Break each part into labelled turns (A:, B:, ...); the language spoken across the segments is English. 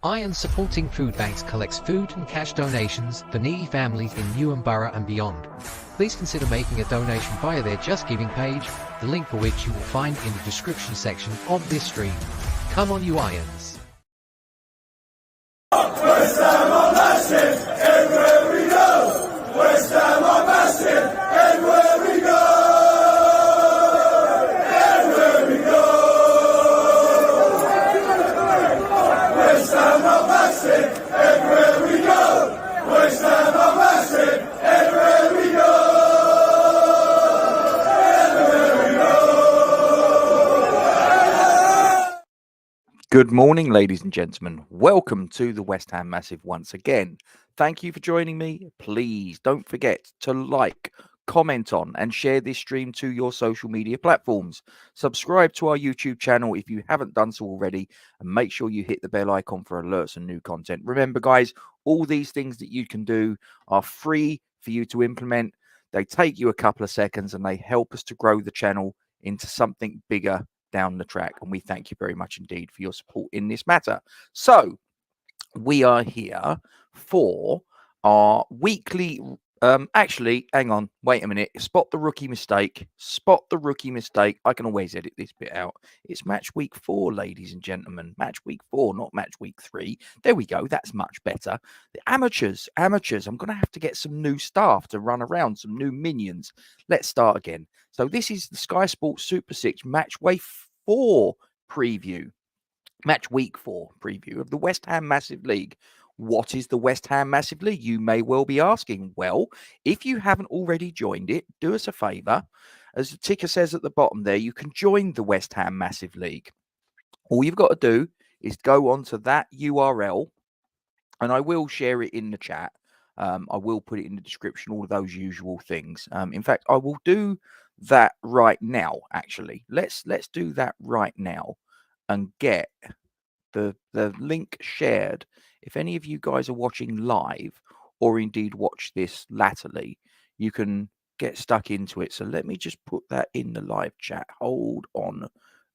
A: Iron Supporting Food Banks collects food and cash donations for needy families in Newham Borough and beyond. Please consider making a donation via their Just Giving page, the link for which you will find in the description section of this stream. Come on, you Irons!
B: West Ham are massive, everywhere we go. West Ham are massive, everywhere we go. Everywhere we go. West Ham are massive, everywhere we go. West Ham are massive, everywhere we go. Everywhere we go.
C: Good morning, ladies and gentlemen. Welcome to the West Ham Massive once again. Thank you for joining me. Please don't forget to like, comment on, and share this stream to your social media platforms. Subscribe to our YouTube channel if you haven't done so already, and make sure you hit the bell icon for alerts and new content. Remember, guys, all these things that you can do are free for you to implement. They take you a couple of seconds and they help us to grow the channel into something bigger down the track, and we thank you very much indeed for your support in this matter. So we are here for our weekly actually, hang on, wait a minute. Spot the rookie mistake. I can always edit this bit out. It's match week 4, ladies and gentlemen. Match week 4, not match week 3. There we go. That's much better. The amateurs. I'm going to have to get some new staff to run around, some new minions. Let's start again. So this is the Sky Sports Super 6 match week 4 preview. Match week 4 preview of the West Ham Massive League. What is the West Ham Massive League? You may well be asking. Well, if you haven't already joined it, do us a favour. As the ticker says at the bottom there, you can join the West Ham Massive League. All you've got to do is go onto that URL, and I will share it in the chat. I will put it in the description, all of those usual things. In fact, I will do that right now, actually. Let's do that right now and get the link shared. If any of you guys are watching live or indeed watch this latterly, you can get stuck into it. So let me just put that in the live chat. Hold on,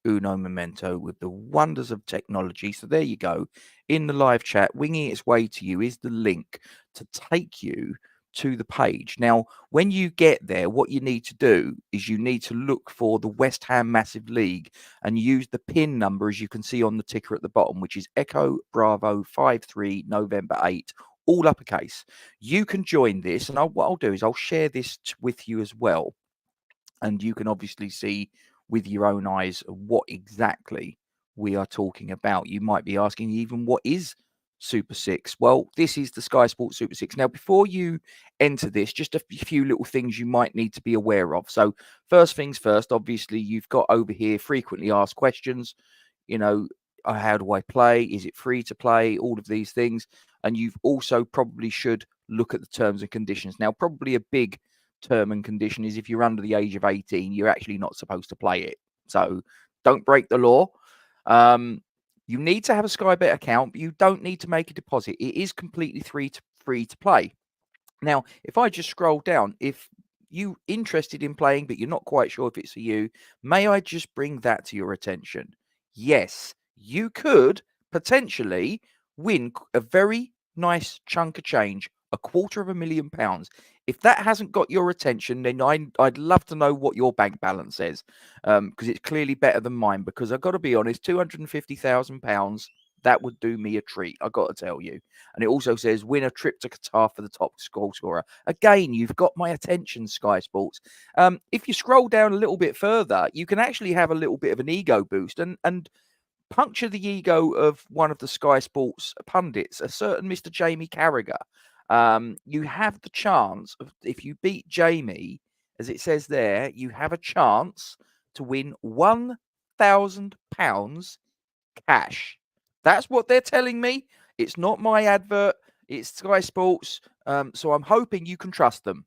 C: uno momento, with the wonders of technology. So there you go. In the live chat, winging its way to you is the link to take you to the page. Now, when you get there, what you need to do is you need to look for the West Ham Massive League and use the PIN number, as you can see on the ticker at the bottom, which is Echo Bravo 53 November 8, all uppercase. You can join this, and what I'll do is I'll share this with you as well, and you can obviously see with your own eyes what exactly we are talking about. You might be asking, even what is Super 6? Well, this is the Sky Sports Super 6. Now, before you enter this, just a few little things you might need to be aware of. So first things first, obviously, you've got over here frequently asked questions. You know, how do I play? Is it free to play? All of these things. And you've also probably should look at the terms and conditions. Now, probably a big term and condition is if you're under the age of 18, you're actually not supposed to play it. So don't break the law. You need to have a Sky Bet account, but you don't need to make a deposit. It is completely free to play. Now, if I just scroll down, if you're interested in playing, but you're not quite sure if it's for you, may I just bring that to your attention? Yes, you could potentially win a very nice chunk of change, £250,000. If that hasn't got your attention, then I'd love to know what your bank balance says, because it's clearly better than mine. Because I've got to be honest, £250,000, that would do me a treat, I've got to tell you. And it also says win a trip to Qatar for the top goal scorer. Again, you've got my attention, Sky Sports. If you scroll down a little bit further, you can actually have a little bit of an ego boost and puncture the ego of one of the Sky Sports pundits, a certain Mr. Jamie Carragher. You have the chance of, if you beat Jamie, as it says there, you have a chance to win £1,000 cash. That's what they're telling me. It's not my advert. It's Sky Sports. So I'm hoping you can trust them.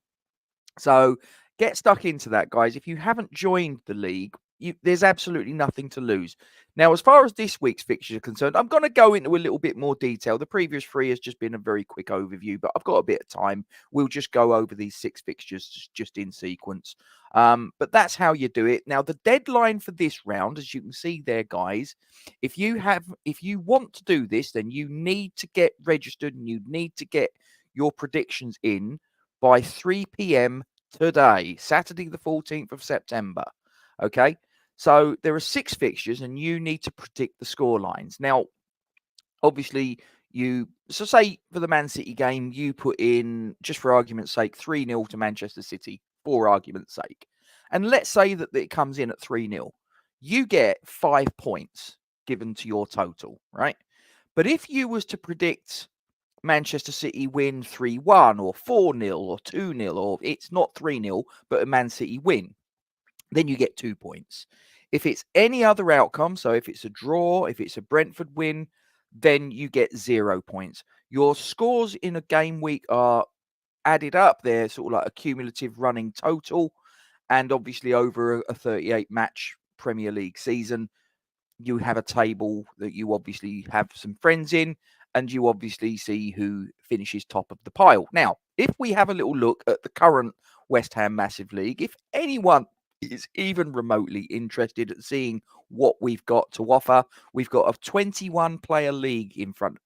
C: So get stuck into that, guys. If you haven't joined the league, there's absolutely nothing to lose. Now, as far as this week's fixtures are concerned, I'm going to go into a little bit more detail. The previous 3 has just been a very quick overview, but I've got a bit of time. We'll just go over these 6 fixtures just in sequence. But that's how you do it. Now, the deadline for this round, as you can see there, guys, if you want to do this, then you need to get registered and you need to get your predictions in by 3 p.m. today, Saturday, the 14th of September. Okay, so there are 6 fixtures and you need to predict the score lines. Now, obviously, so say for the Man City game, you put in, just for argument's sake, 3-0 to Manchester City, for argument's sake. And let's say that it comes in at 3-0. You get 5 points given to your total, right? But if you was to predict Manchester City win 3-1 or 4-0 or 2-0, or it's not 3-0, but a Man City win, then you get 2 points. If it's any other outcome, so if it's a draw, if it's a Brentford win, then you get 0 points. Your scores in a game week are added up. They're sort of like a cumulative running total. And obviously over a 38 match Premier League season, you have a table that you obviously have some friends in, and you obviously see who finishes top of the pile. Now, if we have a little look at the current West Ham Massive League, if anyone is even remotely interested at seeing what we've got to offer, we've got a 21-player league in front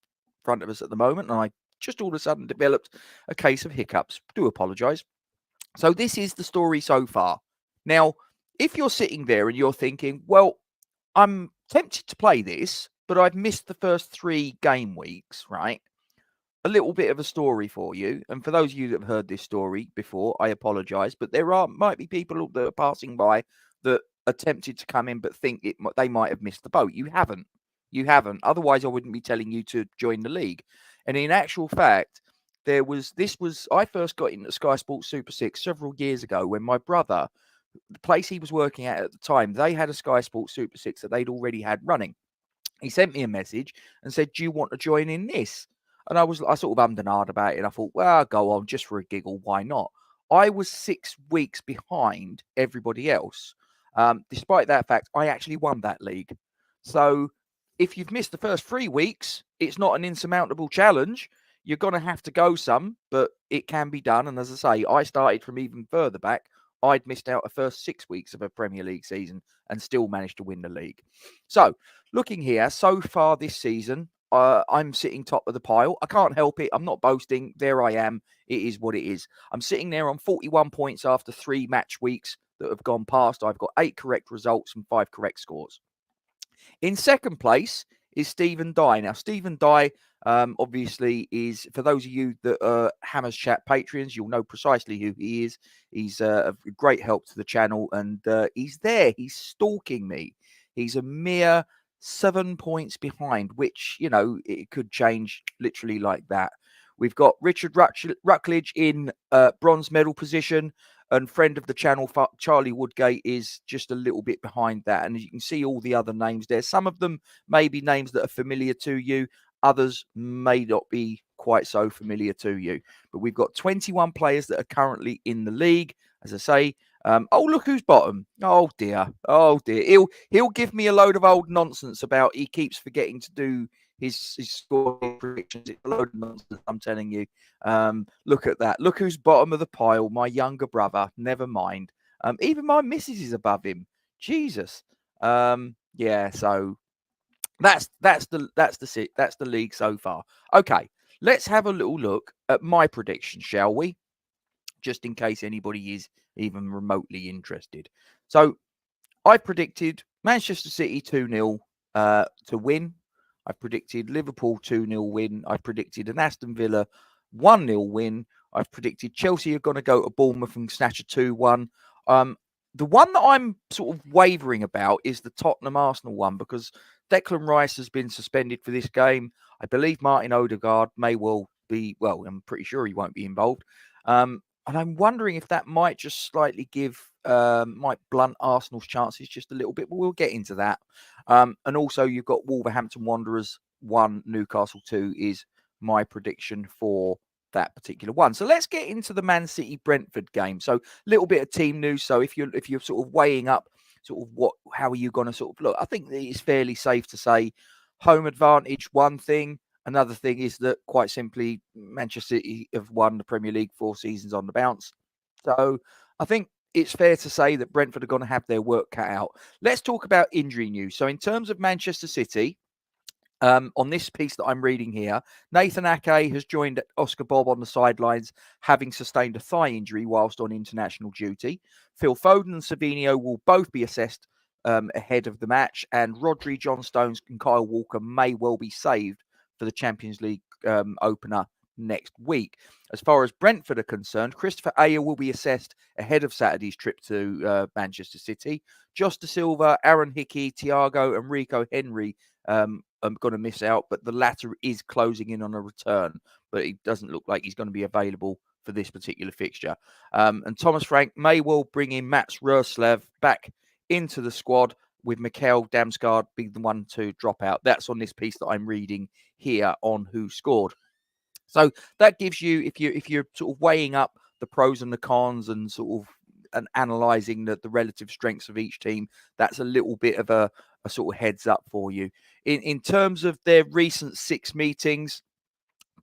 C: of us at the moment, and I just all of a sudden developed a case of hiccups. Do apologise. So this is the story so far. Now, if you're sitting there and you're thinking, well, I'm tempted to play this, but I've missed the first 3 game weeks, right? A little bit of a story for you. And for those of you that have heard this story before, I apologise. But might be people that are passing by that are tempted to come in but think they might have missed the boat. You haven't. You haven't. Otherwise, I wouldn't be telling you to join the league. And in actual fact, I first got into Sky Sports Super 6 several years ago when my brother, the place he was working at the time, they had a Sky Sports Super 6 that they'd already had running. He sent me a message and said, do you want to join in this? And I sort of ummed and ahed about it. And I thought, well, go on, just for a giggle, why not? I was 6 weeks behind everybody else. Despite that fact, I actually won that league. So if you've missed the first 3 weeks, it's not an insurmountable challenge. You're going to have to go some, but it can be done. And as I say, I started from even further back. I'd missed out the first 6 weeks of a Premier League season and still managed to win the league. So looking here, so far this season, I'm sitting top of the pile. I can't help it. I'm not boasting. There I am. It is what it is. I'm sitting there on 41 points after 3 match weeks that have gone past. I've got 8 correct results and 5 correct scores. In second place is Stephen Dye. Now, Stephen Dye, obviously, is, for those of you that are Hammers Chat Patreons, you'll know precisely who he is. He's a great help to the channel, and he's there. He's stalking me. He's a mere 7 points behind, which, it could change literally like that. We've got Richard Ruckledge in bronze medal position, and friend of the channel, Charlie Woodgate, is just a little bit behind that. And you can see all the other names there. Some of them may be names that are familiar to you. Others may not be quite so familiar to you. But we've got 21 players that are currently in the league. As I say, oh, look who's bottom. Oh, dear. Oh, dear. He'll give me a load of old nonsense about he keeps forgetting to do his score predictions. It's a load of nonsense, I'm telling you. Look at that. Look who's bottom of the pile. My younger brother. Never mind. Even my missus is above him. Jesus. Yeah, so that's the league so far. Okay, let's have a little look at my prediction, shall we? Just in case anybody is even remotely interested. So I predicted Manchester City 2-0 to win. I predicted Liverpool 2-0 win. I predicted an Aston Villa 1-0 win. I've predicted Chelsea are going to go to Bournemouth and snatch a 2-1. The one that I'm sort of wavering about is the Tottenham-Arsenal one, because Declan Rice has been suspended for this game. I believe Martin Odegaard may well be, well, I'm pretty sure he won't be involved. And I'm wondering if that might just slightly might blunt Arsenal's chances just a little bit, but we'll get into that. And also you've got Wolverhampton Wanderers 1, Newcastle 2 is my prediction for that particular one. So let's get into the Man City Brentford game. So a little bit of team news. So if you're sort of weighing up sort of how are you going to sort of look? I think it's fairly safe to say home advantage, one thing. Another thing is that quite simply, Manchester City have won the Premier League 4 seasons on the bounce. So I think it's fair to say that Brentford are going to have their work cut out. Let's talk about injury news. So in terms of Manchester City, on this piece that I'm reading here, Nathan Ake has joined Oscar Bob on the sidelines, having sustained a thigh injury whilst on international duty. Phil Foden and Savino will both be assessed ahead of the match, and Rodri, John Stones, and Kyle Walker may well be saved for the Champions League opener next week. As far as Brentford are concerned, Christopher Ayer will be assessed ahead of Saturday's trip to Manchester City. Josh Da Silva, Aaron Hickey, Thiago, and Rico Henry I'm going to miss out, but the latter is closing in on a return, but it doesn't look like he's going to be available for this particular fixture. And Thomas Frank may well bring in Mats Roerslev back into the squad, with Mikael Damsgaard being the one to drop out. That's on this piece that I'm reading here on Who Scored. So that gives you, if you're sort of weighing up the pros and the cons and sort of and analysing the relative strengths of each team, that's a little bit of a sort of heads up for you. In terms of their recent 6 meetings,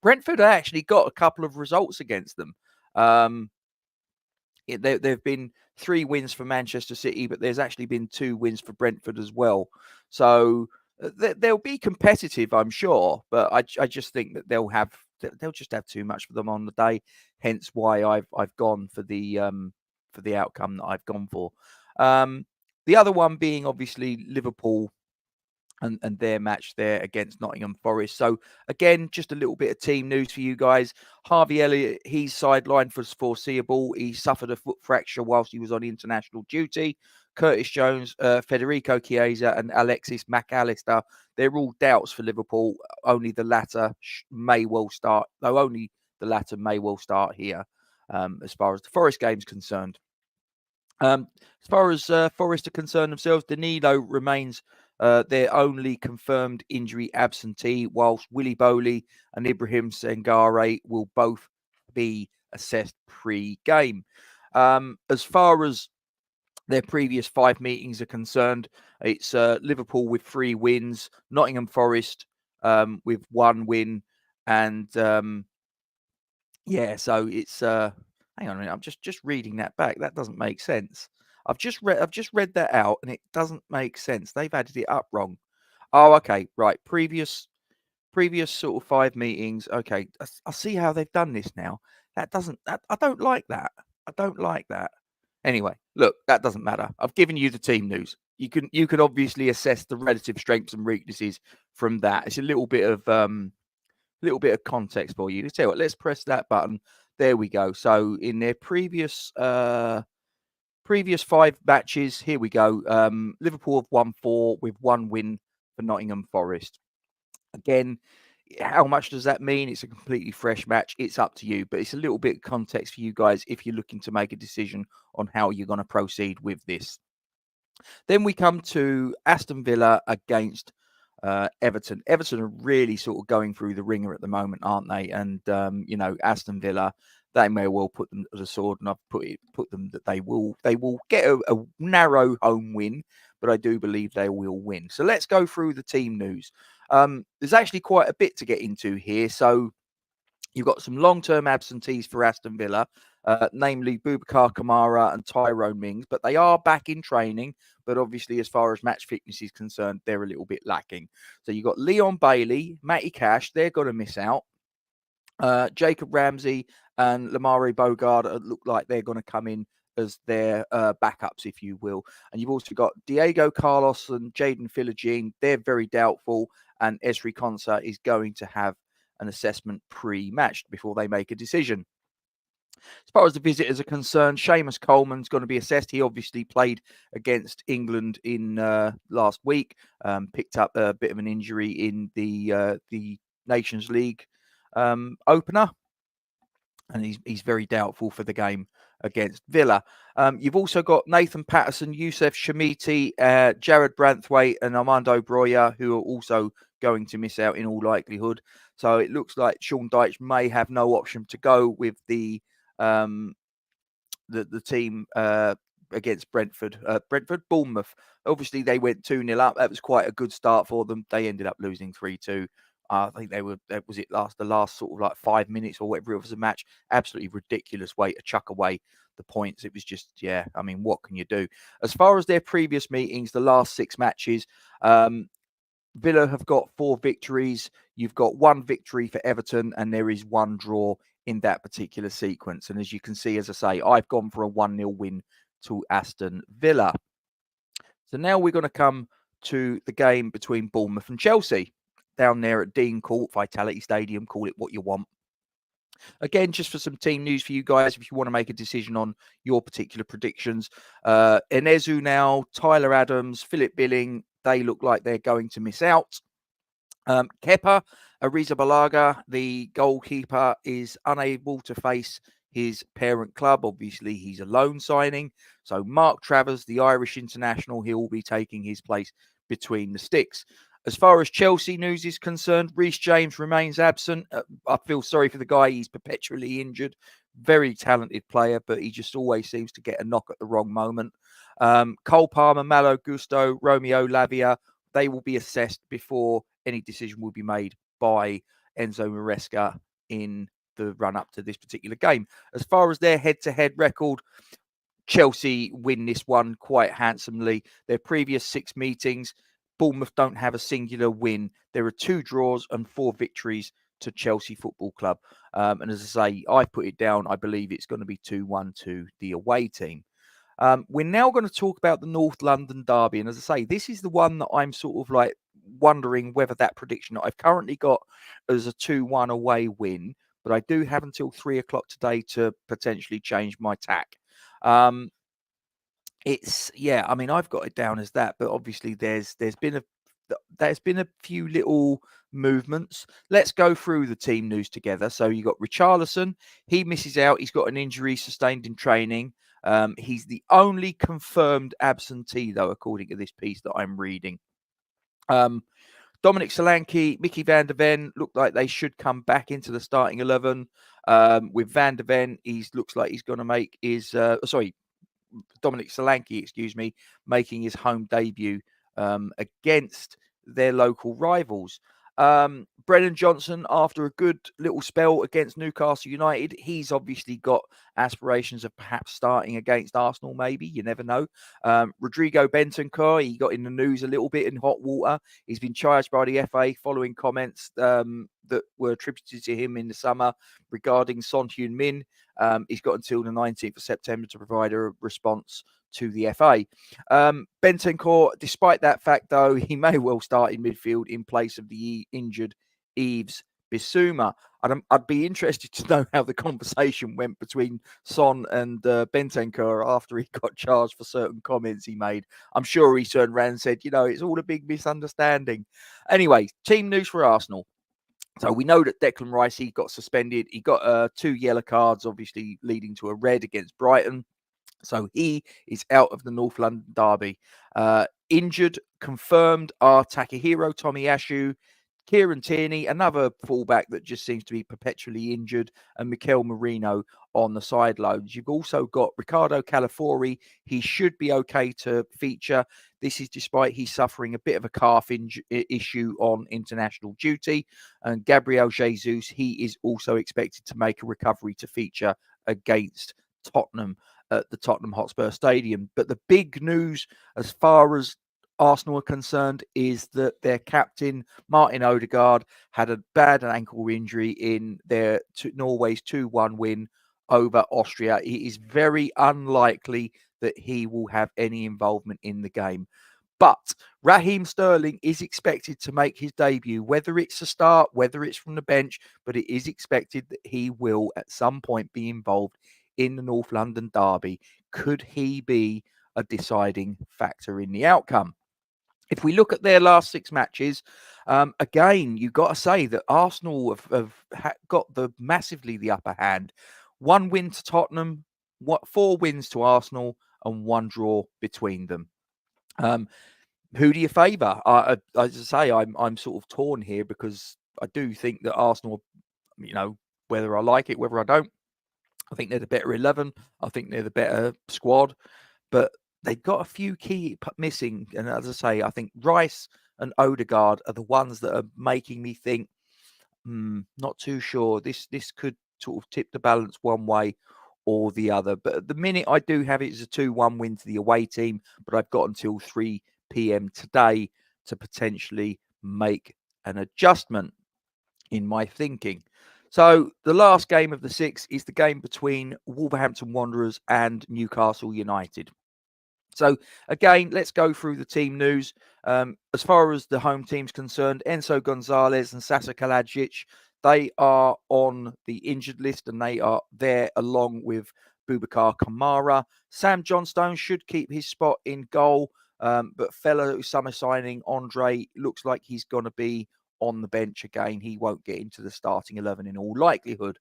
C: Brentford actually got a couple of results against them. There have been 3 wins for Manchester City, but there's actually been 2 wins for Brentford as well. So they'll be competitive, I'm sure, but I just think that they'll just have too much for them on the day. Hence why I've gone for the outcome that I've gone for. The other one being obviously Liverpool and their match there against Nottingham Forest. So again, just a little bit of team news for you guys. Harvey Elliott, he's sidelined for foreseeable. He suffered a foot fracture whilst he was on international duty. Curtis Jones, Federico Chiesa, and Alexis McAllister, they're all doubts for Liverpool. Only the latter may well start, though only the latter may well start here as far as the Forest game's concerned. As far as Forest are concerned themselves, Danilo remains their only confirmed injury absentee, whilst Willy Boley and Ibrahim Sangare will both be assessed pre-game. As far as their previous 5 meetings are concerned, it's Liverpool with 3 wins, Nottingham Forest with 1 win, and so it's hang on a minute, I'm just reading that back. That doesn't make sense. I've just read that out, and it doesn't make sense. They've added it up wrong. Oh, okay, right. Previous sort of 5 meetings. Okay, I see how they've done this now. I don't like that. I don't like that. Anyway, look, that doesn't matter. I've given you the team news. You can obviously assess the relative strengths and weaknesses from that. It's a little bit of context for you. Let's tell you what. Let's press that button. There we go. So in their previous 5 matches, here we go. Liverpool have won 4 with 1 win for Nottingham Forest. Again, how much does that mean? It's a completely fresh match. It's up to you, but it's a little bit of context for you guys if you're looking to make a decision on how you're going to proceed with this. Then we come to Aston Villa against Everton. Everton are really sort of going through the ringer at the moment, aren't they? And Aston Villa, they may well put them to the sword, and I've put them that they will get a narrow home win, but I do believe they will win. So let's go through the team news. There's actually quite a bit to get into here. So you've got some long-term absentees for Aston Villa, namely Boubacar Kamara and Tyrone Mings, but they are back in training. But obviously, as far as match fitness is concerned, they're a little bit lacking. So you've got Leon Bailey, Matty Cash, they're going to miss out. Jacob Ramsey and Lamare Bogard look like they're going to come in as their backups, if you will. And you've also got Diego Carlos and Jaden Philogene. They're very doubtful. And Esri Konsa is going to have an assessment pre-match before they make a decision. As far as the visitors are concerned, Seamus Coleman's going to be assessed. He obviously played against England in last week, picked up a bit of an injury in the Nations League opener, and he's very doubtful for the game against Villa. You've also got Nathan Patterson, Youssef Shamiti, Jared Branthwaite, and Armando Broya, who are also going to miss out in all likelihood. So it looks like Sean Dyche may have no option to go with the team against Bournemouth. Obviously, they went 2-0 up. That was quite a good start for them. They ended up losing 3-2. I think was it the last sort of like 5 minutes or whatever it was a match. Absolutely ridiculous way to chuck away the points. It was just, yeah, I mean, what can you do? As far as their previous meetings, the last 6 matches, Villa have got 4 victories. You've got 1 victory for Everton, and there is 1 draw in that particular sequence. And as you can see, as I say, I've gone for a 1-0 win to Aston Villa. So now we're going to come to the game between Bournemouth and Chelsea down there at Dean Court, Vitality Stadium, call it what you want. Again, just for some team news for you guys, if you want to make a decision on your particular predictions. Enezu now, Tyler Adams, Philip Billing, they look like they're going to miss out. Kepa Arrizabalaga, the goalkeeper, is unable to face his parent club. Obviously, he's a loan signing. So Mark Travers, the Irish international, he will be taking his place between the sticks. As far as Chelsea news is concerned, Reece James remains absent. I feel sorry for the guy. He's perpetually injured. Very talented player, but he just always seems to get a knock at the wrong moment. Cole Palmer, Malo Gusto, Romeo Lavia, they will be assessed before any decision will be made by Enzo Maresca in the run-up to this particular game. As far as their head-to-head record, Chelsea win this one quite handsomely. Their previous 6 meetings, Bournemouth don't have a singular win. There are 2 draws and 4 victories to Chelsea Football Club. And as I say, I put it down. I believe it's going to be 2-1 to the away team. We're now going to talk about the North London derby. And as I say, this is the one that I'm sort of like wondering whether that prediction that I've currently got as a 2-1 away win, but I do have until 3 o'clock today to potentially change my tack. I mean, I've got it down as that, but obviously there's been a few little movements. Let's go through the team news together. So you got Richarlison, he misses out. He's got an injury sustained in training. He's the only confirmed absentee, though, according to this piece that I'm reading. Dominic Solanke, Mickey van der Ven look like they should come back into the starting 11. With Van der Ven, looks like he's going to make his Dominic Solanke, making his home debut against their local rivals. Brennan Johnson, after a good little spell against Newcastle United, he's obviously got aspirations of perhaps starting against Arsenal, maybe. You never know. Rodrigo Bentancur, he got in the news a little bit in hot water. He's been charged by the FA following comments that were attributed to him in the summer regarding Son Heung-min. He's got until the 19th of September to provide a response to the FA. Bentancur, despite that fact, though, he may well start in midfield in place of the injured Yves Bissouma. I'd be interested to know how the conversation went between Son and Bentancur after he got charged for certain comments he made. I'm sure he turned around and said, it's all a big misunderstanding. Anyway, team news for Arsenal. So we know that Declan Rice, he got suspended. He got 2 yellow cards, obviously leading to a red against Brighton. So he is out of the North London derby. Injured, confirmed, are Takahiro Tomiyasu, Kieran Tierney, another fullback that just seems to be perpetually injured, and Mikel Merino on the sidelines. You've also got Ricardo Calafiori. He should be okay to feature. This is despite he's suffering a bit of a calf issue on international duty. And Gabriel Jesus, he is also expected to make a recovery to feature against Tottenham at the Tottenham Hotspur Stadium. But the big news as far as Arsenal are concerned is that their captain, Martin Odegaard, had a bad ankle injury in their Norway's 2-1 win over Austria. It is very unlikely that he will have any involvement in the game. But Raheem Sterling is expected to make his debut, whether it's a start, whether it's from the bench, but it is expected that he will at some point be involved in the North London derby. Could he be a deciding factor in the outcome? If we look at their last 6 matches, again, you've got to say that Arsenal have got massively the upper hand. 1 win to Tottenham, 4 wins to Arsenal, and 1 draw between them. Who do you favour? As I say, I'm sort of torn here because I do think that Arsenal, whether I like it, whether I don't, I think they're the better 11. I think they're the better squad. but they've got a few key missing. And as I say, I think Rice and Odegaard are the ones that are making me think, not too sure. This could sort of tip the balance one way or the other. But at the minute, I do have it as a 2-1 win to the away team, but I've got until 3 p.m. today to potentially make an adjustment in my thinking. So the last game of the 6 is the game between Wolverhampton Wanderers and Newcastle United. So again, let's go through the team news. As far as the home team's concerned, Enzo Gonzalez and Sasa Kalajic, they are on the injured list and they are there along with Boubacar Kamara. Sam Johnstone should keep his spot in goal, but fellow summer signing Andre looks like he's going to be on the bench again. He won't get into the starting 11 in all likelihood.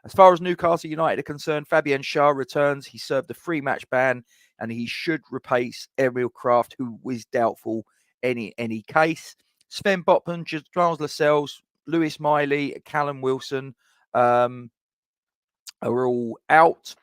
C: As far as Newcastle United are concerned, Fabian Schär returns. He served a 3-match ban and he should replace Emil Kraft, who is doubtful any case. Sven Botman, Charles Lascelles, Lewis Miley, Callum Wilson are all out.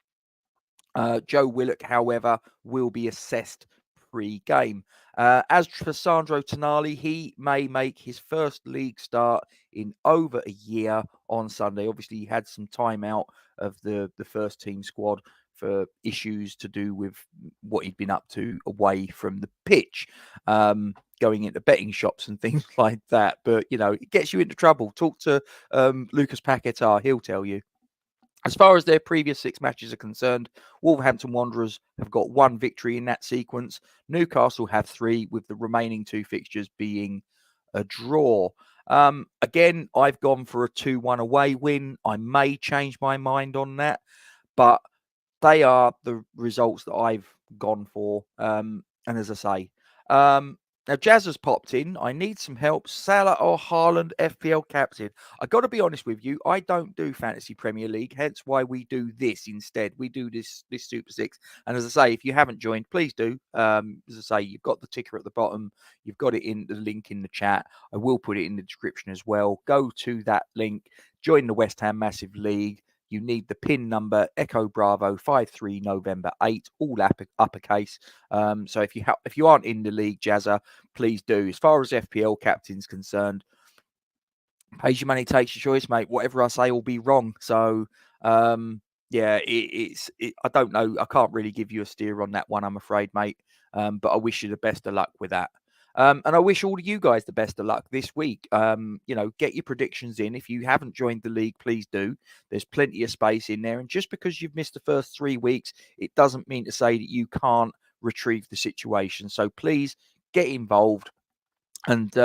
C: Joe Willock, however, will be assessed pre-game. As for Sandro Tonali, he may make his first league start in over a year on Sunday. Obviously, he had some time out of the first team squad for issues to do with what he'd been up to away from the pitch, going into betting shops and things like that. But, it gets you into trouble. Talk to Lucas Paquetá, he'll tell you. As far as their previous 6 matches are concerned, Wolverhampton Wanderers have got 1 victory in that sequence. Newcastle have 3, with the remaining 2 fixtures being a draw. Again, I've gone for a 2-1 away win. I may change my mind on that, but they are the results that I've gone for. And as I say, now Jazz has popped in. I need some help. Salah or Haaland, FPL captain. I got to be honest with you. I don't do Fantasy Premier League, hence why we do this instead. We do this Super Six. And as I say, if you haven't joined, please do. As I say, you've got the ticker at the bottom. You've got it in the link in the chat. I will put it in the description as well. Go to that link. Join the West Ham Massive League. You need the PIN number Echo Bravo 53 November 8, all uppercase. So if you aren't in the league, Jazza, please do. As far as FPL captain's concerned, pays your money, takes your choice, mate. Whatever I say will be wrong. So yeah, I don't know. I can't really give you a steer on that one, I'm afraid, mate. But I wish you the best of luck with that. And I wish all of you guys the best of luck this week. Get your predictions in. If you haven't joined the league, please do. There's plenty of space in there. And just because you've missed the first 3 weeks, it doesn't mean to say that you can't retrieve the situation. So please get involved and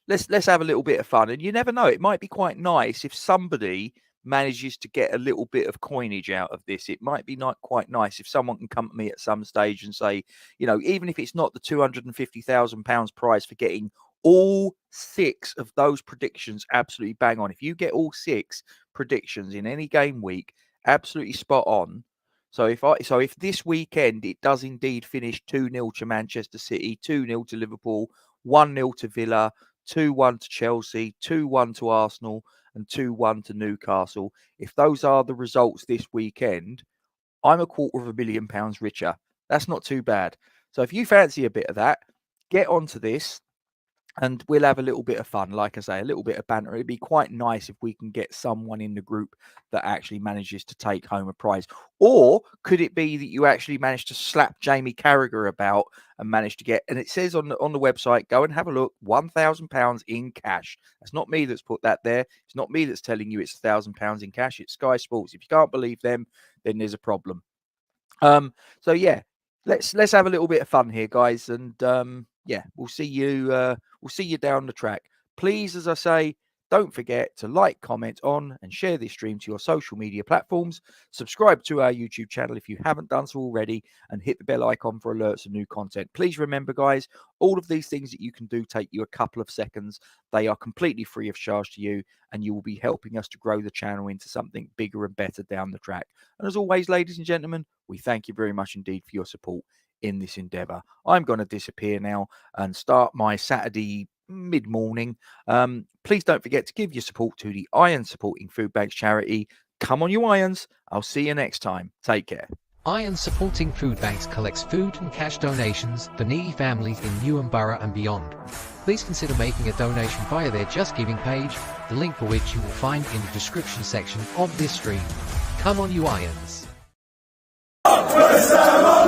C: let's have a little bit of fun. And you never know, it might be quite nice if somebody manages to get a little bit of coinage out of this. It might be not quite nice if someone can come to me at some stage and say, even if it's not the £250,000 prize for getting all 6 of those predictions absolutely bang on. If you get all 6 predictions in any game week absolutely spot on. So if this weekend it does indeed finish 2-0 to Manchester City, 2-0 to Liverpool, 1-0 to Villa, 2-1 to Chelsea, 2-1 to Arsenal, and 2-1 to Newcastle. If those are the results this weekend, I'm £250,000 richer. That's not too bad. So if you fancy a bit of that, get onto this and we'll have a little bit of fun. Like I say, a little bit of banter. It'd be quite nice if we can get someone in the group that actually manages to take home a prize. Or could it be that you actually managed to slap Jamie Carragher about and managed to get, and it says on the website, go and have a look, £1,000 in cash. That's not me that's put that there. It's not me that's telling you it's £1,000 in cash. It's Sky Sports. If you can't believe them, then there's a problem. So yeah, let's have a little bit of fun here, guys, and yeah, we'll see you down the track. Please, as I say, don't forget to like, comment on, and share this stream to your social media platforms. Subscribe to our YouTube channel if you haven't done so already, and hit the bell icon for alerts of new content. Please remember, guys, all of these things that you can do take you a couple of seconds. They are completely free of charge to you, and you will be helping us to grow the channel into something bigger and better down the track. And as always, ladies and gentlemen, we thank you very much indeed for your support in this endeavor. I'm going to disappear now and start my Saturday mid-morning. Please don't forget to give your support to the Iron Supporting Food Banks charity. Come on, you Irons. I'll see you next time. Take care.
A: Irons supporting food banks collects food and cash donations for needy families in Newham Borough and beyond. Please consider making a donation via their Just Giving page, the link for which you will find in the description section of this stream. Come on, you Irons!
B: West Ham